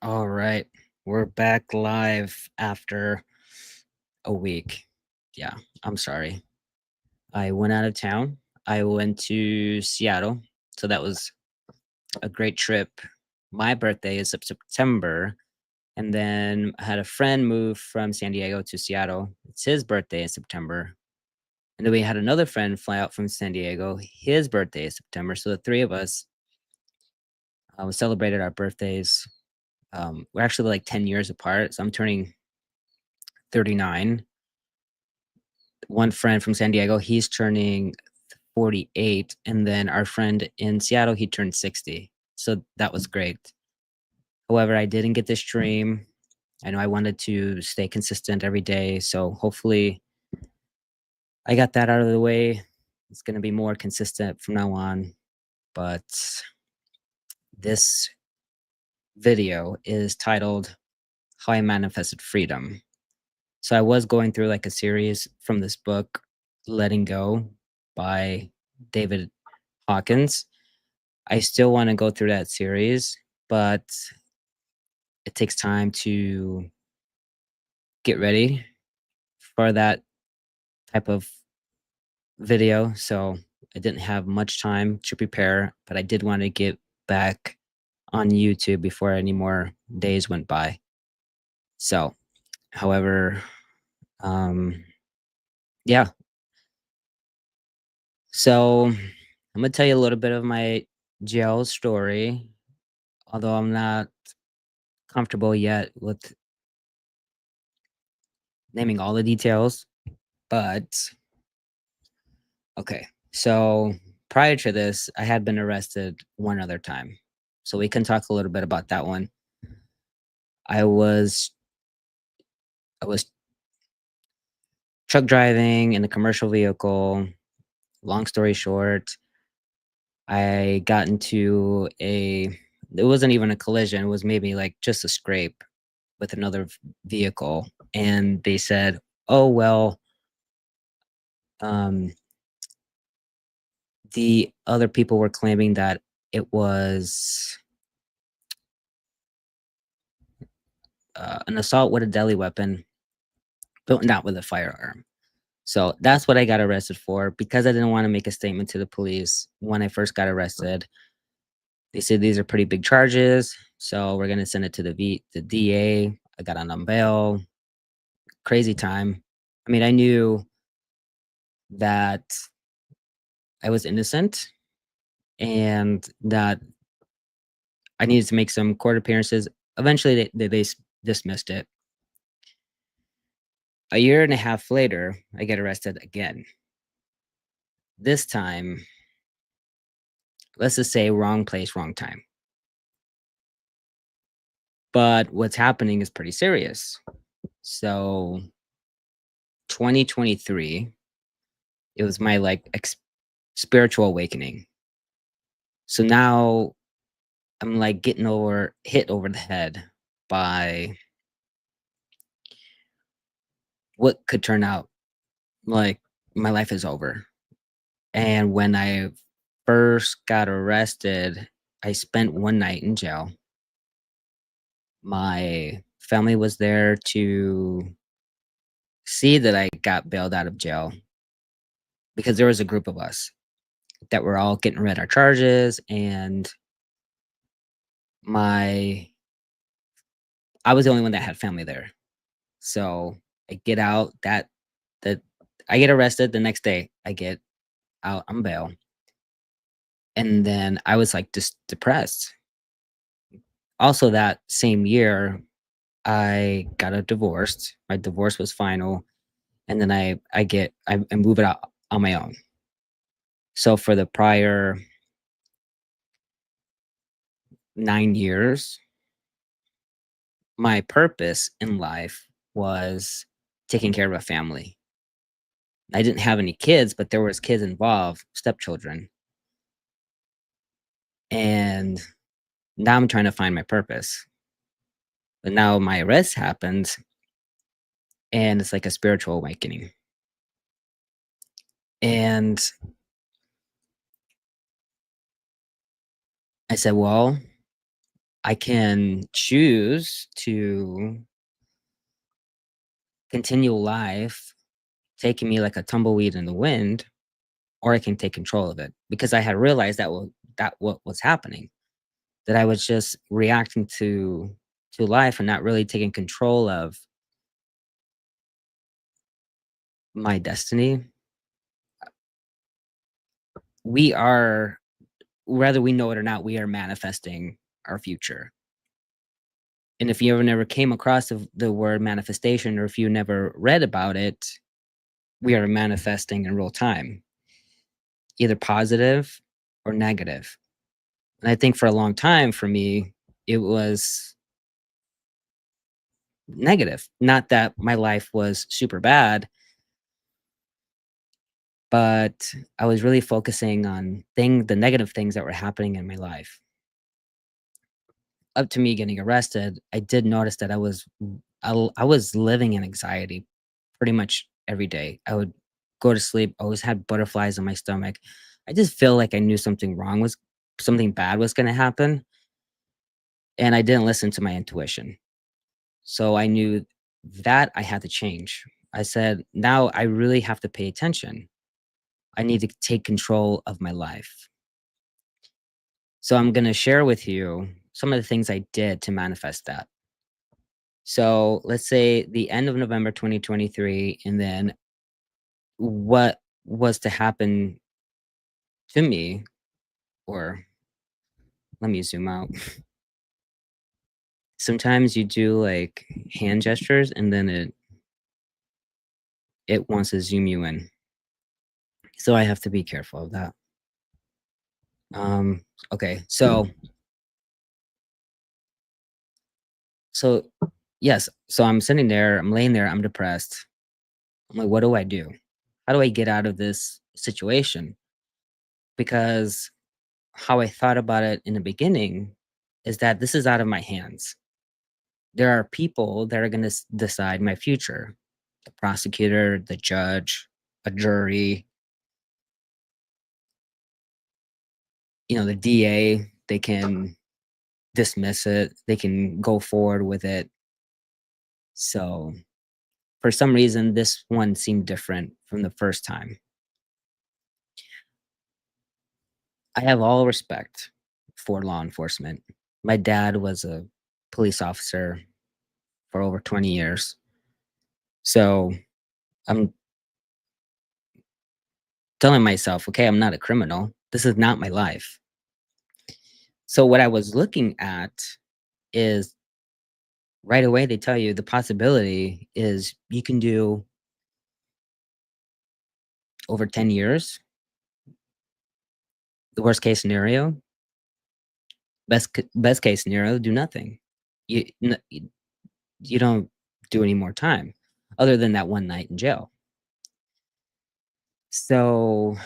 All right, we're back live after a week. Yeah, I'm sorry. I went out of town. I went to Seattle, so that was a great trip. My birthday is September, and then I had a friend move from San Diego to Seattle. It's his birthday in September. And then we had another friend fly out from San Diego. His birthday is September. So the three of us we celebrated our birthdays. We're actually like 10 years apart. So I'm turning 39. One friend from San Diego, he's turning 48, and then our friend in Seattle, he turned 60. So that was great. However, I didn't get to stream. I know I wanted to stay consistent every day, so hopefully I got that out of the way. It's going to be more consistent from now on, but this video is titled How I Manifested Freedom. So I was going through like a series from this book, Letting Go by David Hawkins. I still want to go through that series, but it takes time to get ready for that type of video. So I didn't have much time to prepare, but I did want to get back on YouTube before any more days went by. So, however, um, yeah. So I'm gonna tell you a little bit of my jail story, although I'm not comfortable yet with naming all the details. But okay, so prior to this, I had been arrested one other time. So we can talk a little bit about that one. I was I was truck driving in a commercial vehicle. Long story short, I got into it wasn't even a collision, it was maybe like just a scrape with another vehicle. And they said, "Oh well, um, the other people were claiming that it was an assault with a deadly weapon, but not with a firearm." So that's what I got arrested for because I didn't want to make a statement to the police when I first got arrested. They said these are pretty big charges, so we're gonna send it to the DA. I got on bail. Crazy time. I mean, I knew that I was innocent and that I needed to make some court appearances. Eventually, they dismissed it. A year and a half later, I get arrested again. This time, let's just say wrong place, wrong time. But what's happening is pretty serious. So 2023, it was my like spiritual awakening. So now I'm like getting hit over the head by what could turn out like my life is over. And when I first got arrested, I spent one night in jail. My family was there to see that I got bailed out of jail because there was a group of us that were all getting rid of our charges, and my I was the only one that had family there. So I get out that I get arrested the next day. I get out on bail. And then I was like just depressed. Also that same year, I got a divorced. My divorce was final. And then I move it out on my own. So for the prior 9 years, my purpose in life was taking care of a family. I didn't have any kids, but there was kids involved, stepchildren. And now I'm trying to find my purpose. But now my arrest happened and it's like a spiritual awakening. And I said, well, I can choose to continue life taking me like a tumbleweed in the wind, or I can take control of it because I had realized that what was happening, that I was just reacting to life and not really taking control of my destiny. We are, whether we know it or not, we are manifesting our future. And if you ever never came across the word manifestation, or if you never read about it, we are manifesting in real time, either positive or negative. And I think for a long time for me, it was negative. Not that my life was super bad, but I was really focusing on the negative things that were happening in my life. Up to me getting arrested, I did notice that I was living in anxiety pretty much every day. I would go to sleep, always had butterflies in my stomach. I just feel like I knew something bad was gonna happen, and I didn't listen to my intuition. So I knew that I had to change. I said, "Now I really have to pay attention. I need to take control of my life." So I'm gonna share with you some of the things I did to manifest that. So let's say the end of November 2023, and then what was to happen to me, or let me zoom out. Sometimes you do like hand gestures and then it wants to zoom you in. So I have to be careful of that. Um okay. So yes, so I'm sitting there, I'm laying there, I'm depressed. I'm like, what do I do? How do I get out of this situation? Because how I thought about it in the beginning is that this is out of my hands. There are people that are going to decide my future: the prosecutor, the judge, a jury, the DA. They can dismiss it, they can go forward with it. So, for some reason, this one seemed different from the first time. I have all respect for law enforcement. My dad was a police officer for over 20 years. So, I'm telling myself, okay, I'm not a criminal. This is not my life. So, what I was looking at is right away, they tell you the possibility is you can do over 10 years. The worst case scenario, best case scenario, do nothing. You don't do any more time other than that one night in jail. So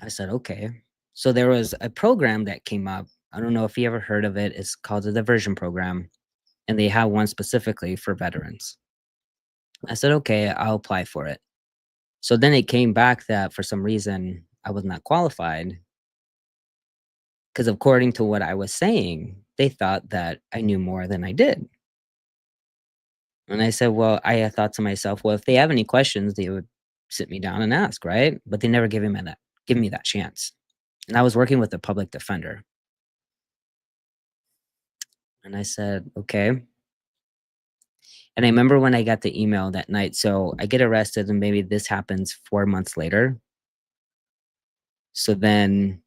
I said, okay. So there was a program that came up. I don't know if you ever heard of it. It's called the diversion program, and they have one specifically for veterans. I said, okay, I'll apply for it. So then it came back that for some reason I was not qualified because according to what I was saying, they thought that I knew more than I did. And I said, well, I thought to myself, well, if they have any questions, they would sit me down and ask, right? But they never give me that chance. And I was working with a public defender. And I said, okay. And I remember when I got the email that night. So I get arrested, and maybe this happens 4 months later. So then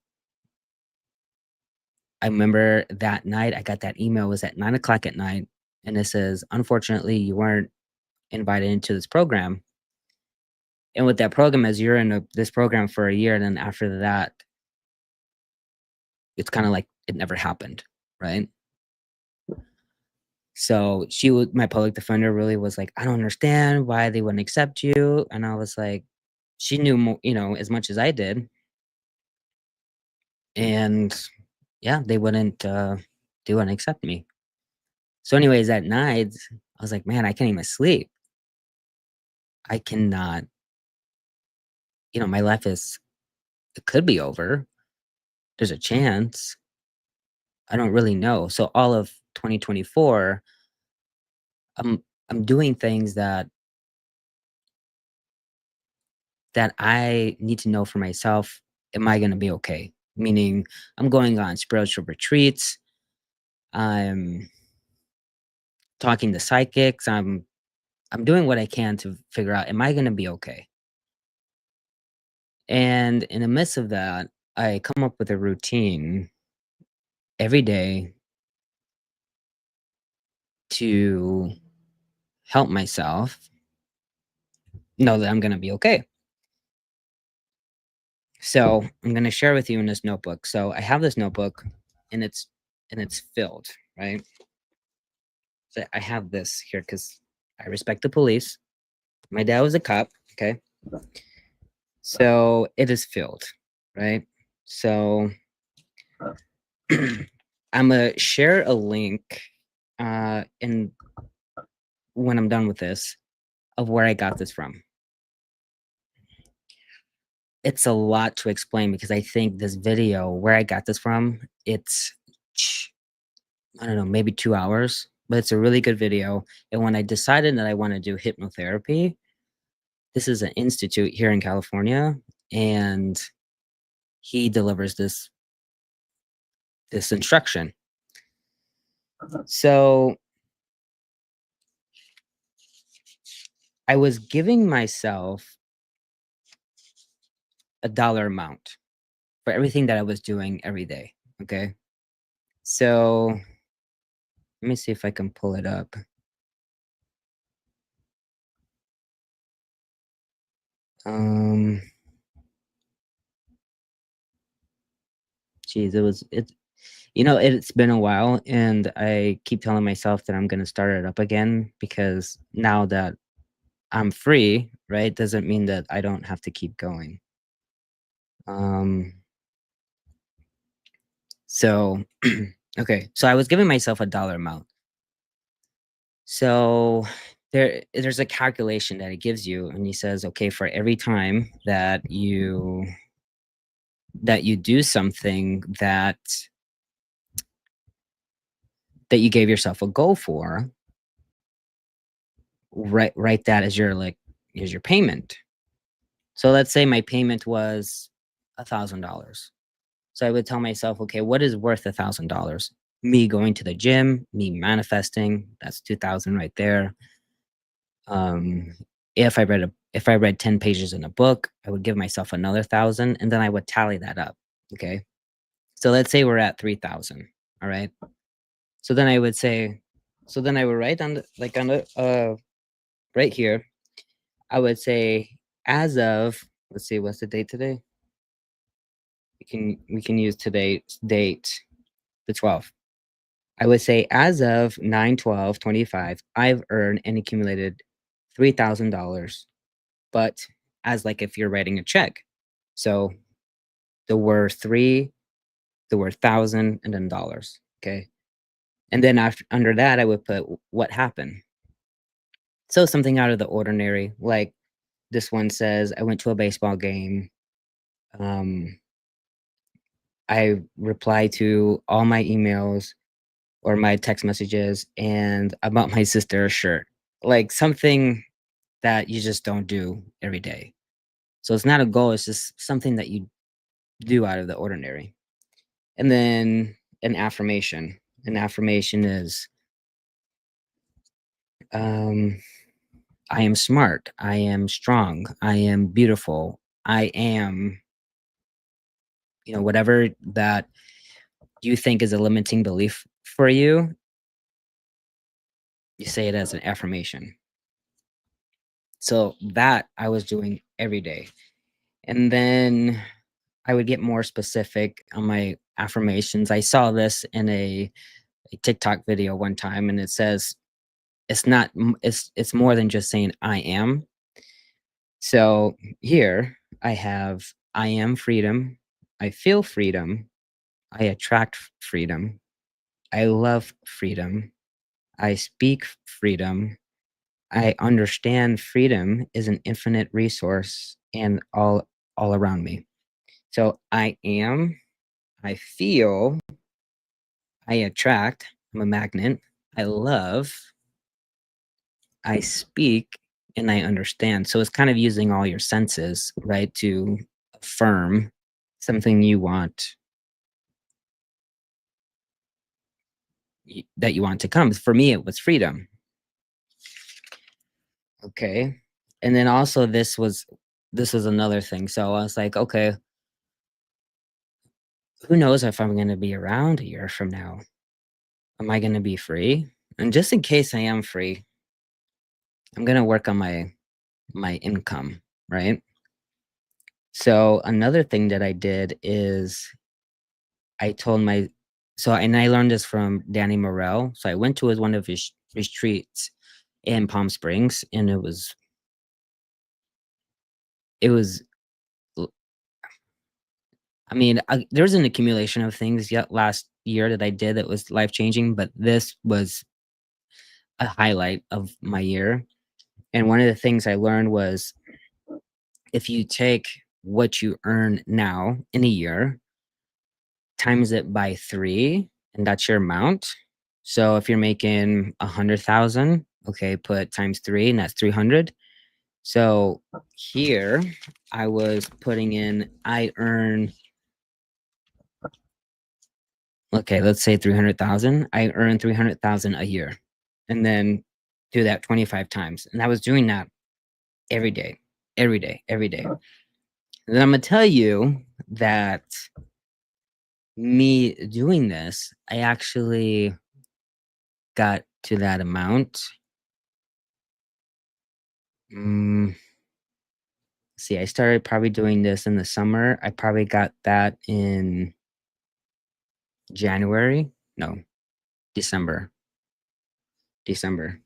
I remember that night I got that email, it was at 9 o'clock at night. And it says, unfortunately, you weren't invited into this program. And with that program, as you're in this program for a year, and then after that, it's kind of like it never happened, right? So my public defender really was like, I don't understand why they wouldn't accept you. And I was like, she knew more, as much as I did. And yeah, they wouldn't accept me. So, anyways, that night, I was like, man, I can't even sleep. I cannot, my life it could be over. There's a chance. I don't really know. So all of 2024, I'm doing things that I need to know for myself, am I gonna be okay? Meaning I'm going on spiritual retreats, I'm talking to psychics, I'm doing what I can to figure out, am I gonna be okay? And in the midst of that, I come up with a routine every day to help myself know that I'm gonna be okay. So I'm gonna share with you in this notebook. So I have this notebook and it's filled, right? So I have this here because I respect the police. My dad was a cop, okay? So it is filled, right? So I'm gonna share a link in when I'm done with this of where I got this from. It's a lot to explain because I think this video, where I got this from, it's I don't know, maybe 2 hours, but it's a really good video, and when I decided that I wanna do hypnotherapy, this is an institute here in California, and he delivers this instruction. So, I was giving myself a dollar amount for everything that I was doing every day, okay? So, let me see if I can pull it up. Um, Geez, it's been a while, and I keep telling myself that I'm gonna start it up again because now that I'm free, right, doesn't mean that I don't have to keep going. Um, so okay, so I was giving myself a dollar amount. So there's a calculation that it gives you, and he says, okay, for every time that you do something that you gave yourself a goal for, write that as your like as your payment. So let's say my payment was $1,000. So I would tell myself, okay, what is worth $1,000? Me going to the gym, me manifesting, that's 2,000 right there. Um, if I read 10 pages in a book, I would give myself another 1,000 and then I would tally that up. Okay. So let's say we're at 3,000. All right. So then I would say, so then I would write on the right here, I would say as of, let's see, what's the date today? We can use today's date, the 12th. I would say as of 9/12/25, I've earned and accumulated $3,000, but as like if you're writing a check. So the word three, the word thousand, and then dollars. Okay. And then after under that, I would put what happened. So something out of the ordinary, like this one says, I went to a baseball game. Um, I replied to all my emails or my text messages, and I bought my sister a shirt. Like something that you just don't do every day. So it's not a goal, it's just something that you do out of the ordinary. And then an affirmation. An affirmation is um, I am smart, I am strong, I am beautiful, I am, whatever that you think is a limiting belief for you, you say it as an affirmation. So that I was doing every day. And then I would get more specific on my affirmations. I saw this in a TikTok video one time, and it says it's not it's more than just saying I am. So here I have I am freedom, I feel freedom, I attract freedom, I love freedom, I speak freedom, I understand freedom is an infinite resource and all around me. So I am, I feel, I attract, I'm a magnet. I love, I speak, and I understand. So it's kind of using all your senses, right, to affirm something you want that you want to come. For me, it was freedom. Okay. And then also this was another thing. So I was like, okay, who knows if I'm going to be around a year from now? Am I going to be free? And just in case I am free, I'm going to work on my income, right? So another thing that I did is I told my so and I learned this from Danny Morell. So I went to one of his retreats in Palm Springs, and it was l- I mean, there was an accumulation of things yet last year that I did that was life changing, but this was a highlight of my year. And one of the things I learned was if you take what you earn now in a year, times it by 3, and that's your amount. So if you're making 100,000, okay, put times 3, and that's 300. So here I was putting in, I earn, okay, let's say 300,000. I earn 300,000 a year, and then do that 25 times. And I was doing that every day, every day, every day. And then I'm gonna tell you that me doing this, I actually got to that amount. Mm, see, I started probably doing this in the summer. I probably got that in January. No, December. December.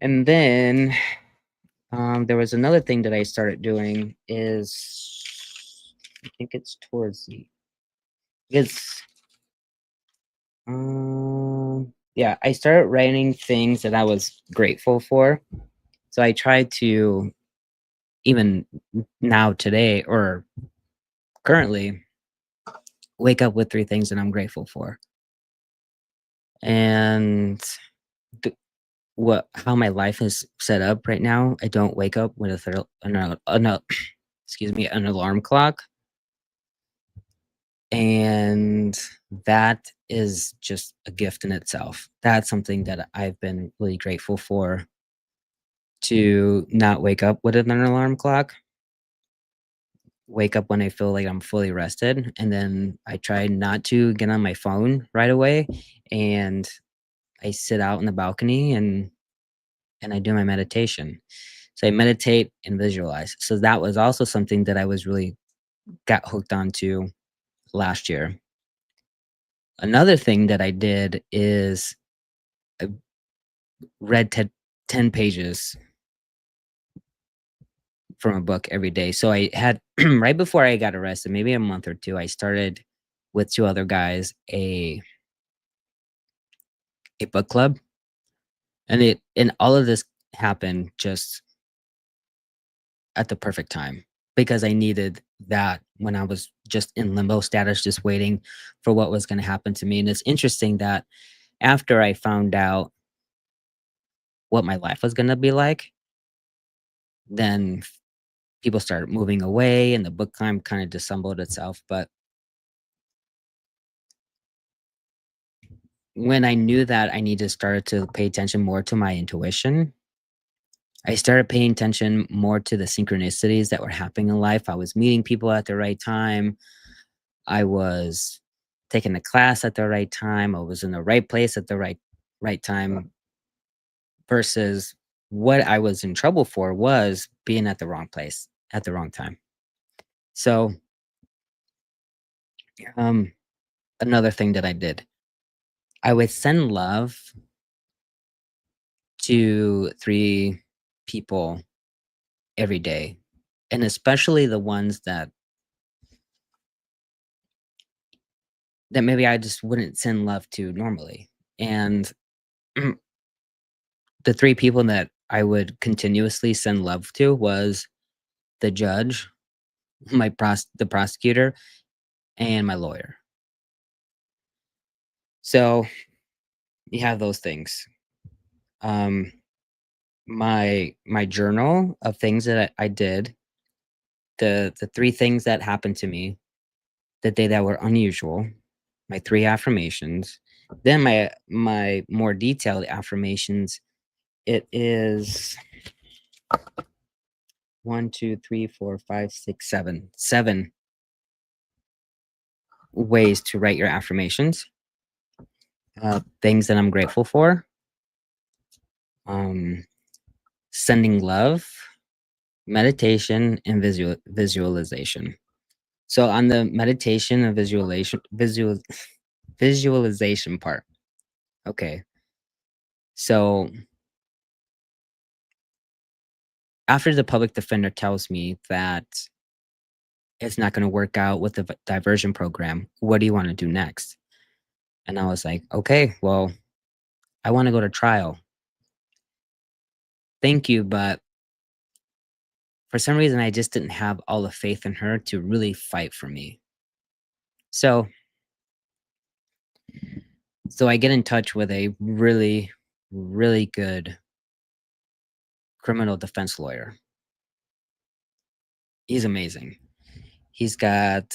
And then there was another thing that I started doing is I think it's towards the it's yeah, I started writing things that I was grateful for. So I tried to even now today or currently wake up with 3 things that I'm grateful for. And th- what how my life is set up right now, I don't wake up with excuse me, an alarm clock. And that is just a gift in itself. That's something that I've been really grateful for, to not wake up with an alarm clock, wake up when I feel like I'm fully rested, and then I try not to get on my phone right away, and I sit out in the balcony and I do my meditation. So I meditate and visualize. So that was also something that I was really got hooked onto last year. Another thing that I did is I read 10 pages from a book every day. So I had right before I got arrested, maybe a month or 2, I started with 2 other guys a book club, and all of this happened just at the perfect time because I needed that when I was just in limbo status, just waiting for what was gonna happen to me. And it's interesting that after I found out what my life was gonna be like, then people started moving away and the book climb kind of dissembled itself. But when I knew that I needed to start to pay attention more to my intuition, I started paying attention more to the synchronicities that were happening in life. I was meeting people at the right time. I was taking a class at the right time. I was in the right place at the right time versus what I was in trouble for was being at the wrong place at the wrong time. So, um, another thing that I did, I would send love to 3 people every day, and especially the ones that maybe I just wouldn't send love to normally. And the 3 people that I would continuously send love to was the judge, the prosecutor, and my lawyer. So you have those things. Um, my journal of things that I did, the 3 things that happened to me the day that were unusual, my 3 affirmations, then my more detailed affirmations, it is 1, 2, 3, 4, 5, 6, 7, 7 ways to write your affirmations, things that I'm grateful for, um, sending love, meditation, and visualization. So on the meditation and visualization part, okay. So after the public defender tells me that it's not going to work out with the diversion program, what do you want to do next? And I was like, okay, well, I want to go to trial. Thank you, but for some reason, I just didn't have all the faith in her to really fight for me. So, so I get in touch with a really, really good criminal defense lawyer. He's amazing. He's got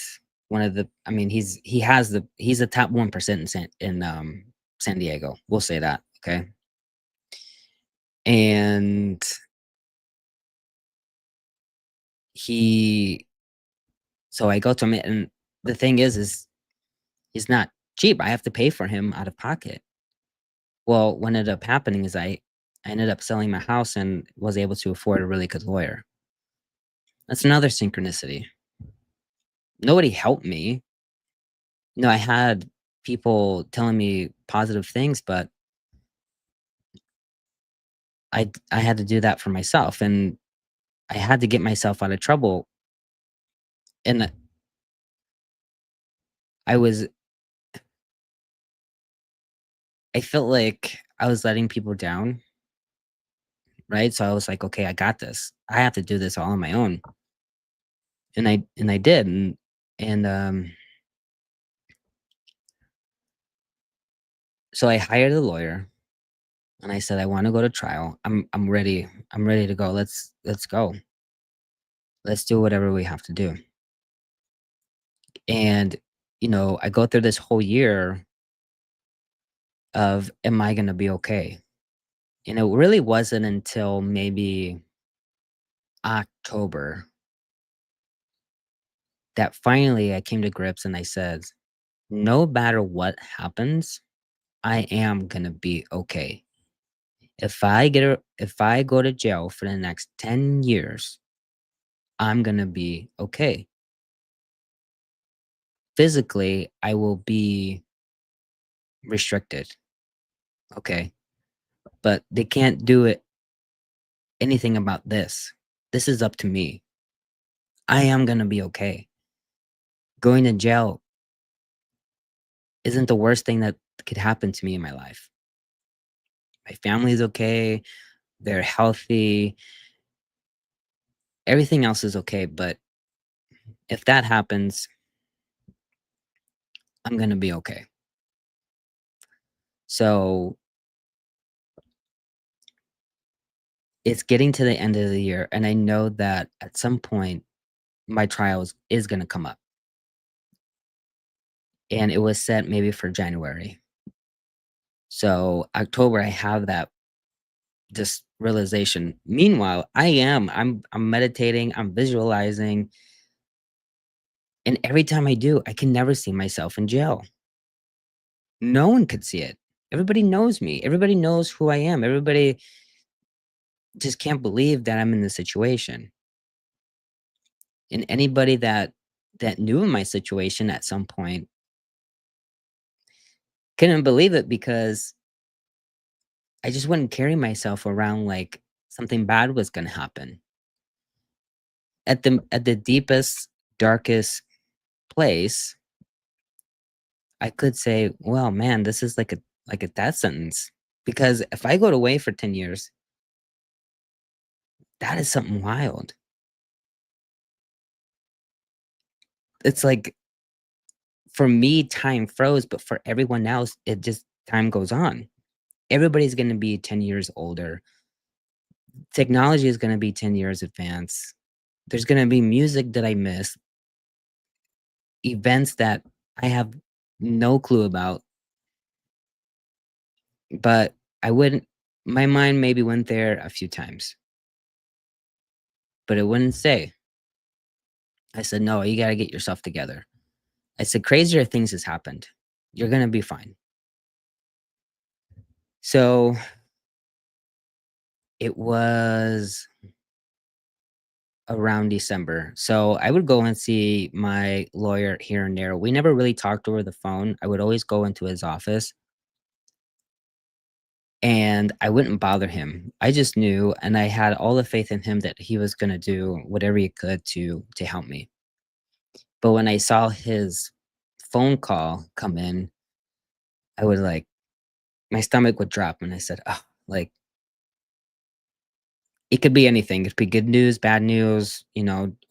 one of the I mean, he's a top 1% in San Diego. We'll say that, okay? And he so I go to him and the thing is he's not cheap. I have to pay for him out of pocket. Well, what ended up happening is I ended up selling my house and was able to afford a really good lawyer. That's another synchronicity. Nobody helped me. I had people telling me positive things, but I had to do that for myself, and I had to get myself out of trouble, and I was I felt like I was letting people down, right? So I was like, "Okay, I got this. I have to do this all on my own." And I did, and so I hired a lawyer, and I said, "I wanna go to trial. I'm ready. I'm ready to go. Let's go. Let's do whatever we have to do." And, I go through this whole year of, "Am I gonna be okay?" And it really wasn't until maybe October that finally I came to grips and I said, "No matter what happens, I am gonna be okay. If I go to jail for the next 10 years, I'm gonna be okay. Physically, I will be restricted, okay? But they can't do anything about this. This is up to me. I am gonna be okay. Going to jail isn't the worst thing that could happen to me in my life. My family's okay, they're healthy, everything else is okay, but if that happens, I'm gonna be okay." So, it's getting to the end of the year, and I know that at some point, my trials is gonna come up, and it was set maybe for January. So, October, I have that just realization. Meanwhile, I'm meditating, I'm visualizing, and every time I do, I can never see myself in jail. No one could see it. Everybody knows me. Everybody knows who I am. Everybody just can't believe that I'm in this situation. And anybody that knew my situation at some point couldn't believe it because I just wouldn't carry myself around like something bad was gonna happen. At the deepest, darkest place, I could say, "Well, man, this is like a death sentence." Because if I go away for 10 years, that is something wild. It's like For me, time froze, but for everyone else, it just time goes on. Everybody's gonna be 10 years older. Technology is gonna be 10 years advanced. There's gonna be music that I miss, events that I have no clue about, but I wouldn't my mind maybe went there a few times, but it wouldn't stay. I said, "No, you gotta get yourself together." I said, "Crazier things has happened. You're gonna be fine." So, it was around December. So, I would go and see my lawyer here and there. We never really talked over the phone. I would always go into his office, and I wouldn't bother him. I just knew, and I had all the faith in him that he was gonna do whatever he could to help me. But when I saw his phone call come in, I would, like my stomach would drop, and I said, "Oh," like, it could be anything. It could be good news, bad news,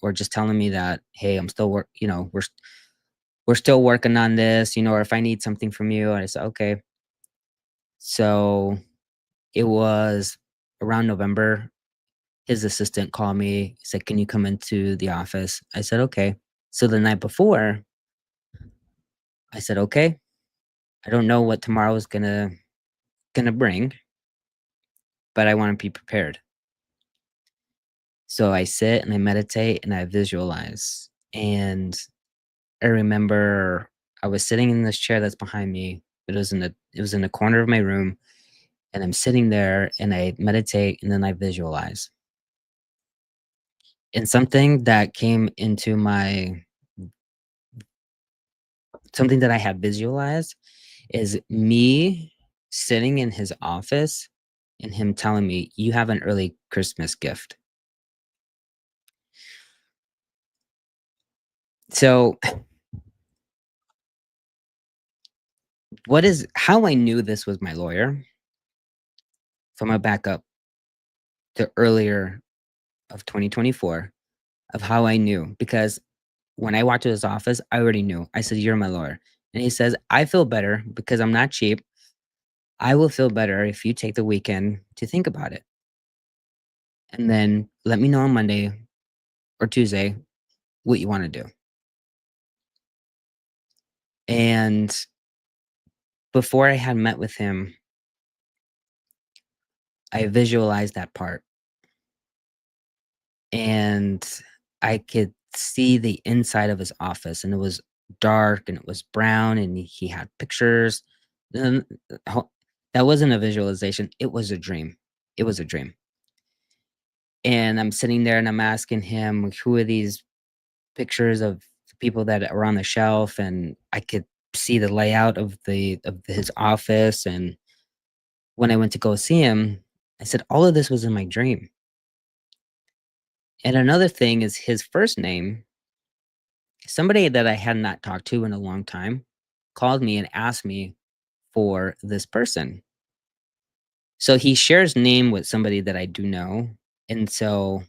or just telling me that, "Hey, I'm still we're still working on this," or if I need something from you, and I said, "Okay." So, it was around November. His assistant called me, said, "Can you come into the office?" I said, "Okay." So the night before, I said, "Okay, I don't know what tomorrow is gonna bring, but I wanna be prepared." So I sit and I meditate and I visualize. And I remember I was sitting in this chair that's behind me. It was in the corner of my room, and I'm sitting there and I meditate and then I visualize. And something that I had visualized is me sitting in his office and him telling me, "You have an early Christmas gift." So, what is how I knew this was my lawyer, so I'm gonna back up to earlier of 2024 of how I knew, because when I walked to his office, I already knew. I said, "You're my lawyer." And he says, "I feel better because I'm not cheap. I will feel better if you take the weekend to think about it. And then let me know on Monday or Tuesday what you want to do." And before I had met with him, I visualized that part, and I could see the inside of his office, and it was dark and it was brown and he had pictures. And that wasn't a visualization, it was a dream. It was a dream. And I'm sitting there and I'm asking him, who are these pictures of the people that are on the shelf? And I could see the layout of his office. And when I went to go see him, I said, all of this was in my dream. And another thing is his first name, somebody that I had not talked to in a long time called me and asked me for this person. So he shares name with somebody that I do know. And so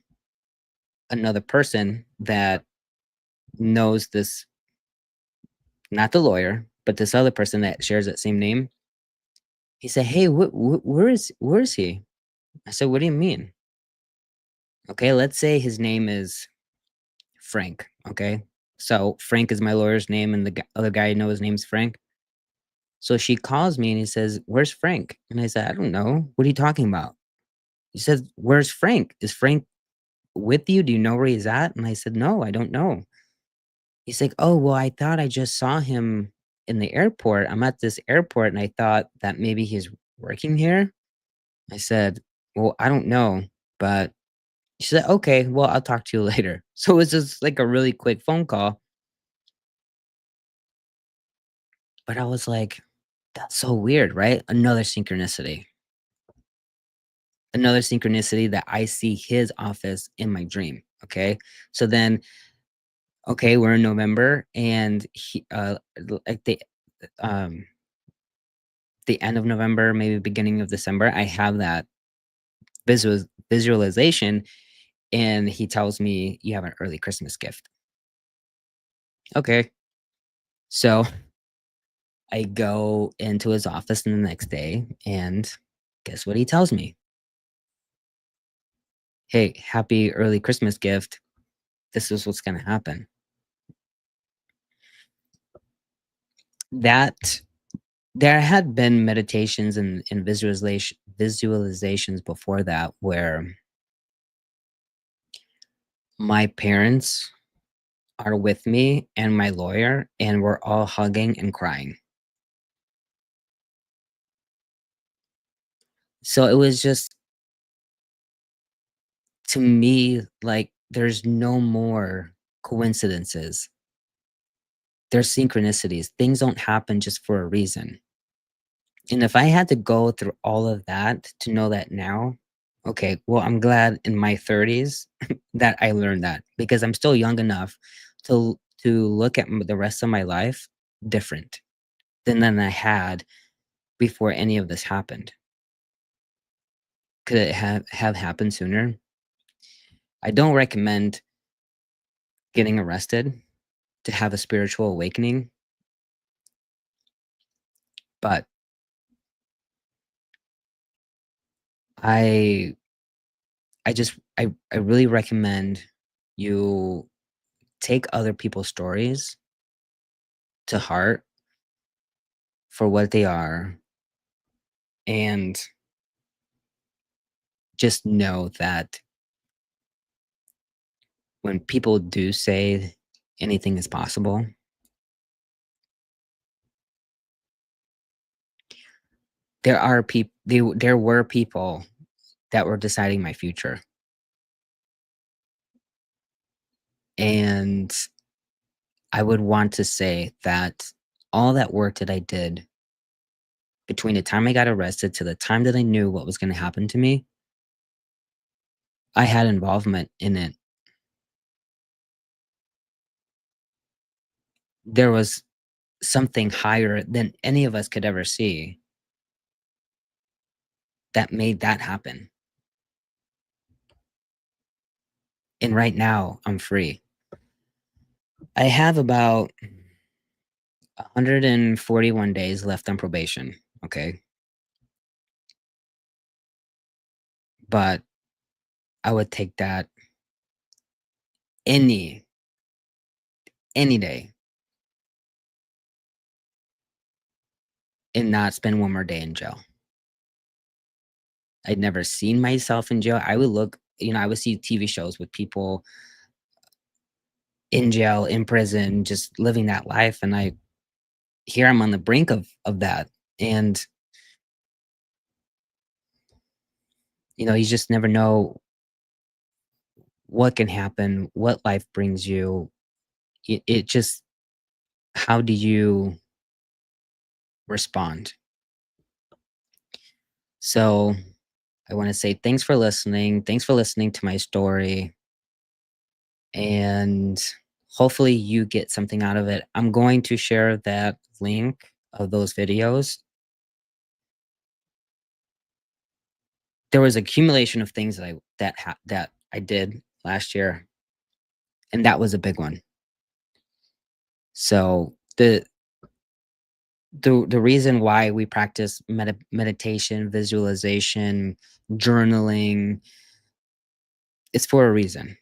another person that knows this, not the lawyer, but this other person that shares that same name, he said, "Hey, where is he?" I said, "What do you mean?" Okay, let's say his name is Frank. Okay, so Frank is my lawyer's name, and the other guy I know his name's Frank. So she calls me and he says, "Where's Frank?" And I said, "I don't know. What are you talking about?" He says, "Where's Frank? Is Frank with you? Do you know where he's at?" And I said, "No, I don't know." He's like, "Oh, well, I thought I just saw him in the airport. I'm at this airport and I thought that maybe he's working here." I said, "Well, I don't know." But she said, "Okay, well, I'll talk to you later." So it was just like a really quick phone call. But I was like, that's so weird, right? Another synchronicity that I see his office in my dream. Okay. So then, okay, we're in November and like um, the end of November, maybe beginning of December, I have that visualization, and he tells me, "You have an early Christmas gift." Okay. So I go into his office the next day, and guess what he tells me? "Hey, happy early Christmas gift. This is what's gonna happen." That there had been meditations and visualizations before that where my parents are with me and my lawyer, and we're all hugging and crying. So it was just, to me, like, there's no more coincidences. There's synchronicities. Things don't happen just for a reason. And if I had to go through all of that to know that now, okay, well, I'm glad in my 30s that I learned that, because I'm still young enough to look at the rest of my life different than I had before any of this happened. Could it have happened sooner? I don't recommend getting arrested to have a spiritual awakening, but I I really recommend you take other people's stories to heart for what they are, and just know that when people do say anything is possible, there were people that were deciding my future, and I would want to say that all that work that I did between the time I got arrested to the time that I knew what was gonna happen to me, I had involvement in it. There was something higher than any of us could ever see that made that happen, and right now, I'm free. I have about 141 days left on probation, okay? But I would take that any any day and not spend one more day in jail. I'd never seen myself in jail. I would look, I would see TV shows with people in jail, in prison, just living that life, and here I'm on the brink of that, and, you just never know what can happen, what life brings you. It just, how do you respond? So, I wanna say thanks for listening. Thanks for listening to my story, and hopefully you get something out of it. I'm going to share that link of those videos. There was accumulation of things that I did last year, and that was a big one. So, the reason why we practice meditation, visualization, journaling, it's for a reason.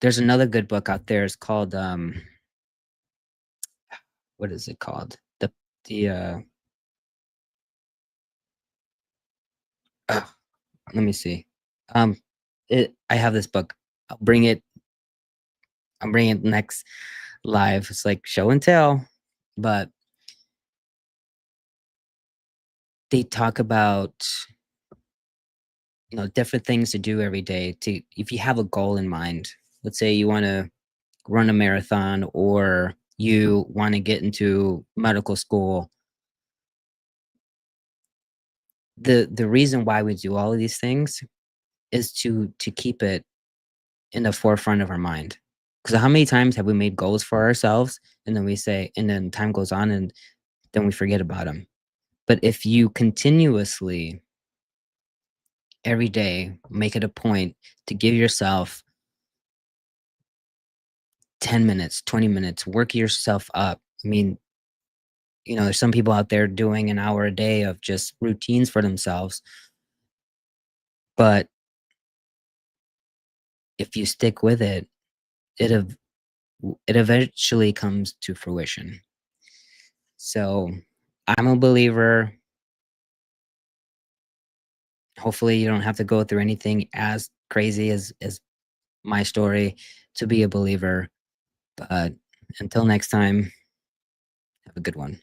There's another good book out there, it's called, what is it called? The, uh let me see. Um, I have this book. I'll bring it I'm bringing it next live. It's like show and tell, but they talk about, different things to do every day to if you have a goal in mind. Let's say you wanna run a marathon or you wanna get into medical school. The reason why we do all of these things is to keep it in the forefront of our mind. Because how many times have we made goals for ourselves and then we say and then time goes on and then we forget about them? But if you continuously, every day, make it a point to give yourself 10 minutes, 20 minutes, work yourself up. I mean, there's some people out there doing an hour a day of just routines for themselves, but if you stick with it, it ev- it eventually comes to fruition. So, I'm a believer. Hopefully you don't have to go through anything as crazy as my story to be a believer, but until next time, have a good one.